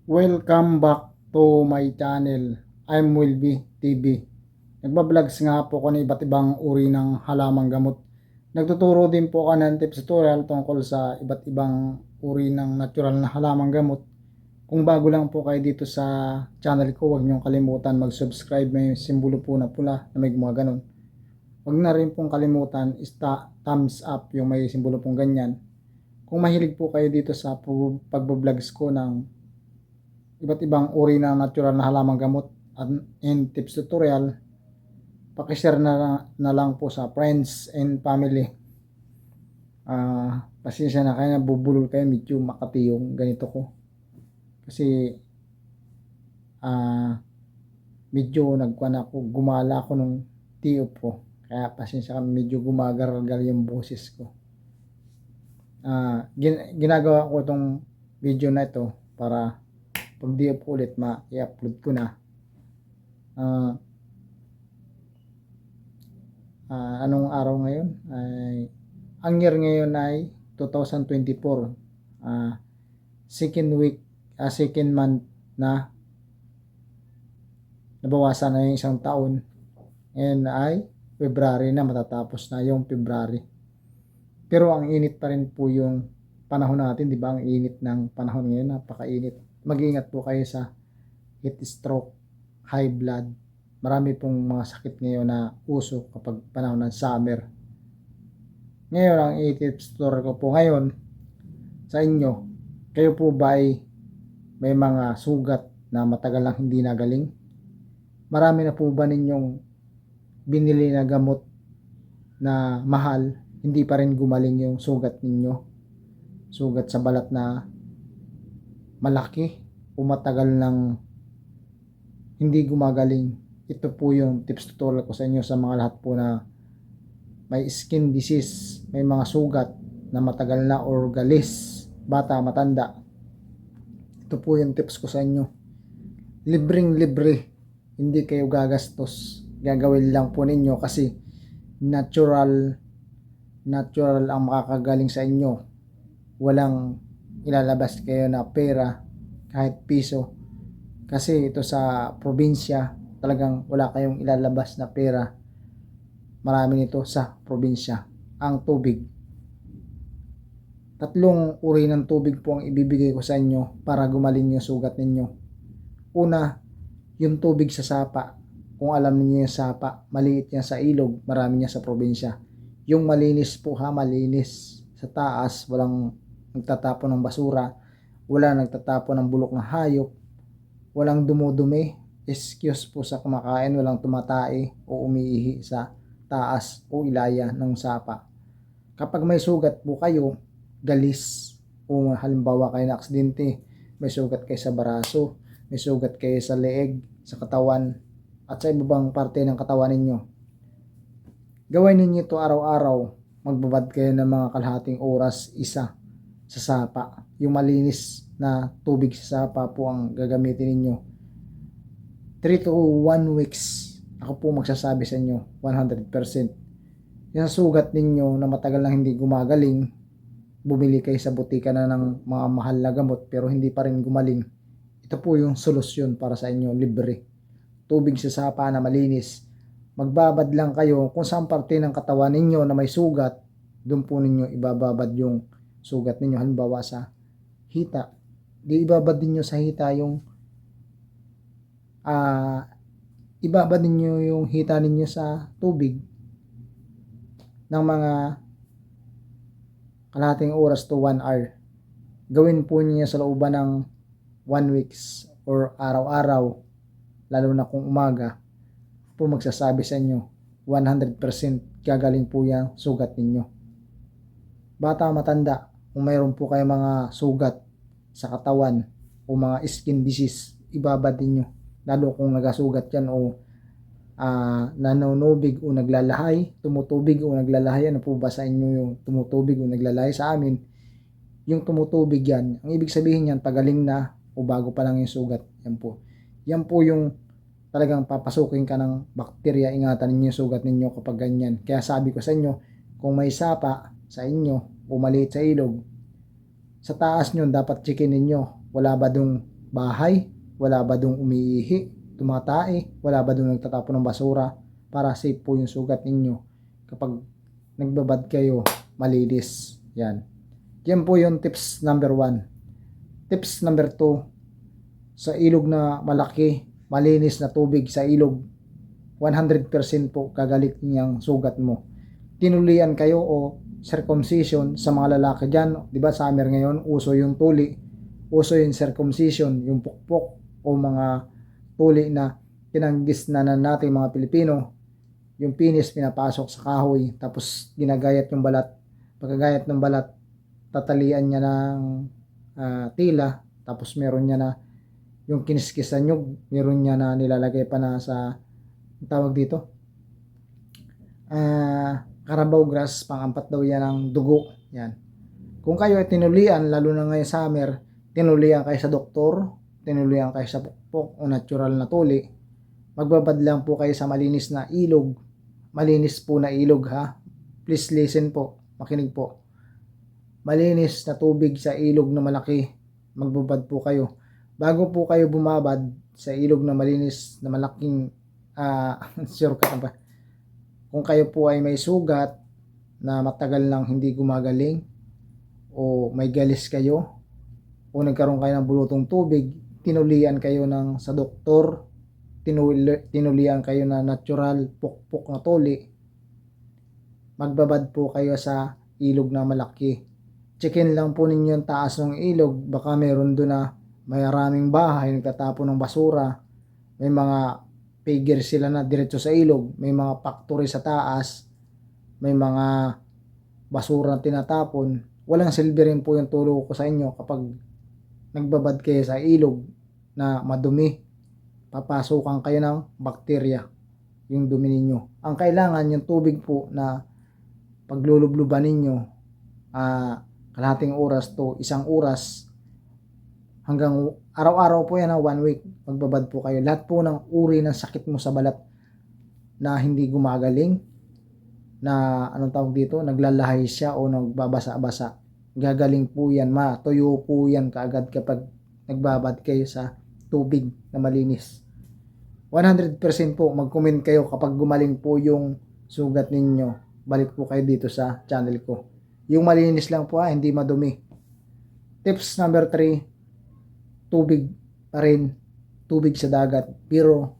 Welcome back to my channel. I'm Wilby TV. Nagbabloggs nga po ko ng iba't ibang uri ng halamang gamot. Nagtuturo din po ako ng tips tutorial tungkol sa iba't ibang uri ng natural na halamang gamot. Kung bago lang po kayo dito sa channel ko, huwag niyong kalimutan mag-subscribe. May simbolo po na pula na may mga ganun. Huwag na rin pong kalimutan thumbs up yung may simbolo pong ganyan. Kung mahilig po kayo dito sa pagbabloggs ko ng iba't ibang uri ng natural na halamang gamot and tips tutorial, pakishare na lang po sa friends and family. Pasensya na kayo, bubulol kayo, medyo makati yung ganito ko kasi medyo gumala ako nung tiyop ko, kaya pasensya kami, medyo gumagargal yung boses ko. Ginagawa ko itong video na ito para pag di up ulit i-upload ko na. Anong araw ngayon? Ang year ngayon ay 2024. Second week, second month na nabawasan na yung isang taon. And ay February na, matatapos na yung February. Pero ang init pa rin po yung panahon natin, di ba? Ang init ng panahon ngayon, napakainit. Mag-iingat po kayo sa heat stroke, high blood. Marami pong mga sakit ngayon na uso kapag panahon ng summer. Ngayon, ang i-tips tutorial ko po ngayon sa inyo, kayo po ba ay may mga sugat na matagal lang hindi nagaling? Marami na po ba ninyong binili na gamot na mahal, hindi pa rin gumaling yung sugat ninyo? Sugat sa balat na malaki o matagal nang hindi gumagaling. Ito po yung tips tutorial ko sa inyo, sa mga lahat po na may skin disease, may mga sugat na matagal na or galis, bata, matanda. Ito po yung tips ko sa inyo. Libreng libre, hindi kayo gagastos. Gagawin lang po ninyo kasi natural ang makakagaling sa inyo. Walang ilalabas kayo na pera, kahit piso, kasi ito sa probinsya talagang wala kayong ilalabas na pera. Marami nito sa probinsya. Ang tubig, 3 uri ng tubig po ang ibibigay ko sa inyo para gumaling yung sugat ninyo. Una, yung tubig sa sapa. Kung alam niyo yung sapa, maliit yan sa ilog, marami niya sa probinsya. Yung malinis po malinis. Sa taas, walang nagtatapon ng basura, wala nagtatapon ng bulok na hayop, walang dumudumi, excuse po sa kumakain, walang tumatae o umiihi sa taas o ilaya ng sapa. Kapag may sugat po kayo, galis, o halimbawa kayo na aksidente, may sugat kayo sa baraso, may sugat kayo sa leeg, sa katawan, at sa ibang parte ng katawan ninyo, gawin ninyo ito araw-araw. Magbabad kayo ng mga kalahating oras, isa, sa sapa. Yung malinis na tubig sa sapa po ang gagamitin ninyo. 3 to 1 weeks, ako po magsasabi sa inyo, 100%. Yung sugat ninyo na matagal lang hindi gumagaling, bumili kayo sa butika na ng mga mahal na gamot pero hindi pa rin gumaling. Ito po yung solusyon para sa inyo, libre. Tubig sa sapa na malinis. Magbabad lang kayo kung saan parte ng katawan ninyo na may sugat, doon po ninyo ibababad yung sugat ninyo. Halimbawa sa hita, di ibabad ninyo sa hita yung ibabad ninyo yung hita ninyo sa tubig ng mga kalahating oras to 1 hour. Gawin po niyo sa looban ng 1 weeks or araw-araw, lalo na kung umaga. Po magsasabi sa inyo, 100% gagaling po yung sugat ninyo. Bata, matanda, kung mayroon po kayo mga sugat sa katawan o mga skin disease, ibabad ninyo. Lalo kung nagasugat yan o nanunubig o naglalahay, tumutubig o naglalahay. Ano po ba sa inyo yung tumutubig o naglalahay? Sa amin, yung tumutubig yan, ang ibig sabihin yan, pagaling na o bago pa lang yung sugat. Yan po yung talagang papasukin ka ng bakterya. Ingatan ninyo yung sugat ninyo kapag ganyan. Kaya sabi ko sa inyo, kung may sapa sa inyo o maliit sa ilog, sa taas nyo dapat checkin ninyo, wala ba dong bahay? Wala ba dong umiihi, tumatae? Wala ba dong nagtatapon ng basura? Para safe po yung sugat ninyo. Kapag nagbabad kayo, malinis. Yan. Yan po yung tips number 1. Tips number 2, sa ilog na malaki, malinis na tubig sa ilog, 100% po kagalit niyang sugat mo. Tinulian kayo o circumcision sa mga lalaki dyan. Diba summer ngayon, uso yung tuli, uso yung circumcision, yung pukpok o mga tuli na tinanggis na natin mga Pilipino. Yung penis pinapasok sa kahoy, tapos ginagayat yung balat. Pagkagayat ng balat, tatalian niya ng tila, tapos meron niya na yung kiniskis sa nyug, meron niya na nilalagay pa na sa tawag dito, Carabao grass, pang-ampat daw yan ng dugo. Yan. Kung kayo ay tinulian, lalo na ngayon summer, tinulian kayo sa doktor, tinulian kayo sa pukpok o natural na tuli, magbabad lang po kayo sa malinis na ilog. Malinis po na ilog, ha. Please listen po, makinig po. Malinis na tubig sa ilog na malaki, magbabad po kayo. Bago po kayo bumabad sa ilog na malinis na malaking sure ka ba? Kung kayo po ay may sugat na matagal nang hindi gumagaling, o may galis kayo, o nagkaroon kayo ng bulutong tubig, tinulian kayo sa doktor, tinulian kayo na natural pukpok na tuli, magbabad po kayo sa ilog na malaki. Checkin lang po ninyo yung taas ng ilog, baka meron doon na maraming bahay nagtatapon ng basura, may mga figure sila na diretso sa ilog, may mga factory sa taas, may mga basura na tinatapon. Walang silbi rin po yung turo ko sa inyo kapag nagbabad kayo sa ilog na madumi, papasukan kayo ng bakterya, yung dumi ninyo. Ang kailangan yung tubig po na paglulubluban ninyo, kalahating oras to isang oras, hanggang araw-araw po yan, 1 week, magbabad po kayo. Lahat po ng uri ng sakit mo sa balat na hindi gumagaling, na anong tawag dito, naglalahay siya o nagbabasa-basa, gagaling po yan, matuyo po yan kaagad kapag nagbabad kayo sa tubig na malinis. 100% po, mag-comment kayo kapag gumaling po yung sugat ninyo. Balik po kayo dito sa channel ko. Yung malinis lang po, hindi madumi. Tips number 3, tubig pa rin, tubig sa dagat. Pero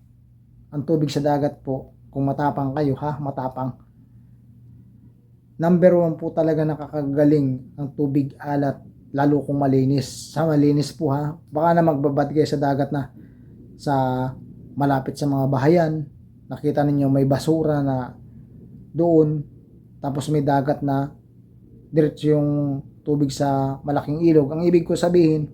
ang tubig sa dagat po, kung matapang kayo, matapang, number 1 po talaga nakakagaling ang tubig alat, lalo kung malinis. Sa malinis po, baka na magbabad kayo sa dagat na sa malapit sa mga bahayan, nakita ninyo may basura na doon, tapos may dagat na diretso yung tubig sa malaking ilog. Ang ibig ko sabihin,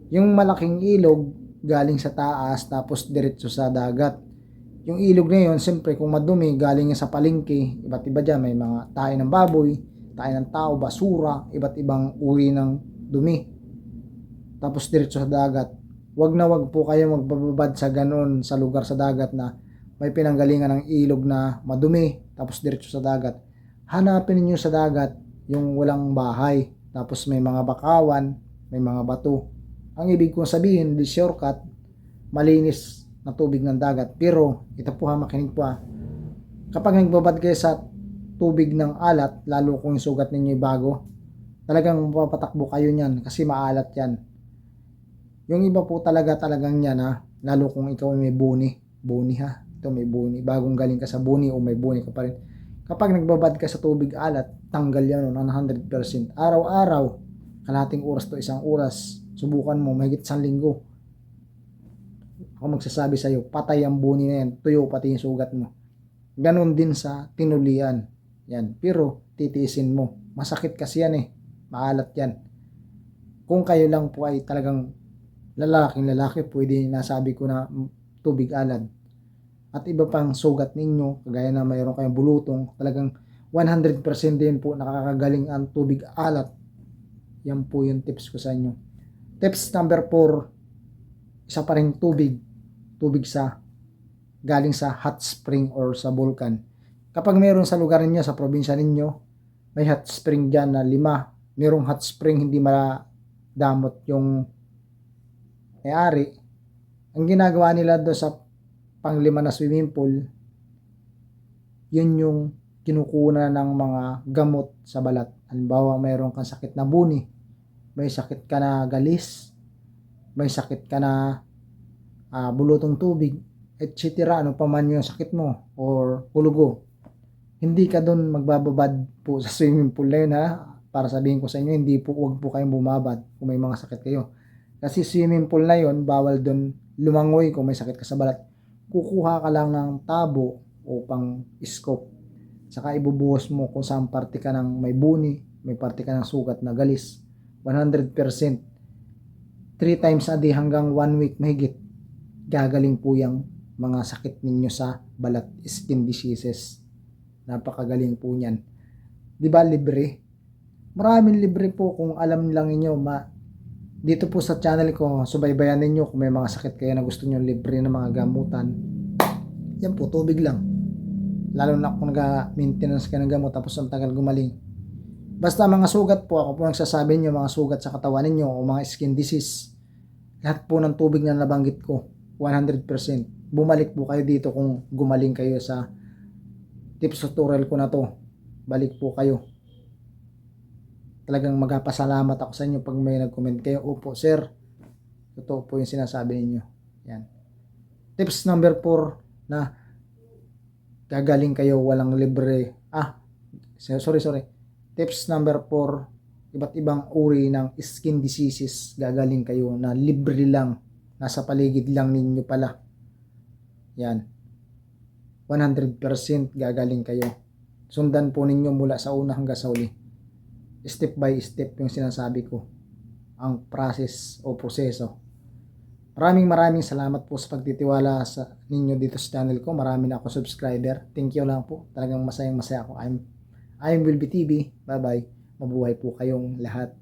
yung malaking ilog galing sa taas tapos diretso sa dagat. Yung ilog na yun, siyempre kung madumi, galing sa palengke, iba't iba dyan, may mga tae ng baboy, tae ng tao, basura, iba't ibang uri ng dumi. Tapos diretso sa dagat. Wag na wag po kayo magbababad sa ganon sa lugar sa dagat na may pinanggalingan ng ilog na madumi, tapos diretso sa dagat. Hanapin niyo sa dagat yung walang bahay, tapos may mga bakawan, may mga bato. Ang ibig kong sabihin, di shortcut, malinis na tubig ng dagat. Pero, ito po makinig po kapag nagbabad kayo sa tubig ng alat, lalo kung yung sugat ninyo ay bago, talagang mapapatakbo kayo niyan kasi maalat yan. Yung iba po talagang yan, lalo kung ikaw may buni, ito may buni, bagong galing ka sa buni o may buni ka pa rin. Kapag nagbabad ka sa tubig alat, tanggal yan 100%. Araw-araw, kalahating oras to isang oras, subukan mo, mahigit 1 linggo. Ako magsasabi sa iyo, patay ang buni na yan, tuyo pati yung sugat mo. Ganon din sa tinulian. Yan. Pero, titiisin mo. Masakit kasi yan maalat yan. Kung kayo lang po ay talagang lalaki, pwede nasabi ko na tubig alat. At iba pang sugat ninyo, kagaya na mayroon kayong bulutong, talagang 100% din po nakakagaling ang tubig alat. Yan po yung tips ko sa inyo. Tips number 4, isa pa rin tubig sa galing sa hot spring or sa vulkan. Kapag meron sa lugar ninyo, sa probinsya ninyo, may hot spring dyan na 5. Merong hot spring, hindi madamot yung may-ari, ang ginagawa nila doon sa panglima na swimming pool, yun yung kinukuna ng mga gamot sa balat. Halimbawa, mayroon kang sakit na buni, may sakit ka na galis, may sakit ka na bulutong tubig, etc. Ano pa man yung sakit mo or hulugo. Hindi ka doon magbababad po sa swimming pool na yun, ha. Para sabihin ko sa inyo, hindi po, huwag po kayong bumabad kung may mga sakit kayo. Kasi swimming pool na yun, bawal doon lumangoy kung may sakit ka sa balat. Kukuha ka lang ng tabo o pang scope. Saka ibubuhos mo kung saan parte ka ng may buni, may parte ka ng sugat na galis. 100%. 3 times a day hanggang 1 week mahigit. Gagaling po yung mga sakit ninyo sa balat, skin diseases. Napakagaling po niyan. 'Di ba libre? Maraming libre po kung alam lang niyo dito po sa channel ko, subaybayan ninyo kung may mga sakit kayo na gusto niyo libre na mga gamutan. Yan po, tubig lang. Lalo na kung nag-maintenance ka ng gamot tapos ang tagal gumaling. Basta mga sugat po, ako po nagsasabi niyo mga sugat sa katawan ninyo o mga skin disease. Lahat po ng tubig na nabanggit ko, 100%. Bumalik po kayo dito kung gumaling kayo sa tips tutorial ko na to. Balik po kayo. Talagang magpapasalamat ako sa inyo pag may nag-comment kayo. Opo sir, totoo po yung sinasabi ninyo. Yan. Tips number 4 na gagaling kayo walang libre. Sorry. Tips number 4, iba't ibang uri ng skin diseases gagaling kayo na libre lang. Nasa paligid lang ninyo pala. Yan. 100% gagaling kayo. Sundan po ninyo mula sa una hanggang sa uli. Step by step yung sinasabi ko. Ang process o proseso. Maraming salamat po sa pagtitiwala sa ninyo dito sa channel ko. Marami na ako subscriber. Thank you lang po. Talagang masaya ako. I'm Will Be TV. Bye bye. Mabuhay po kayong lahat.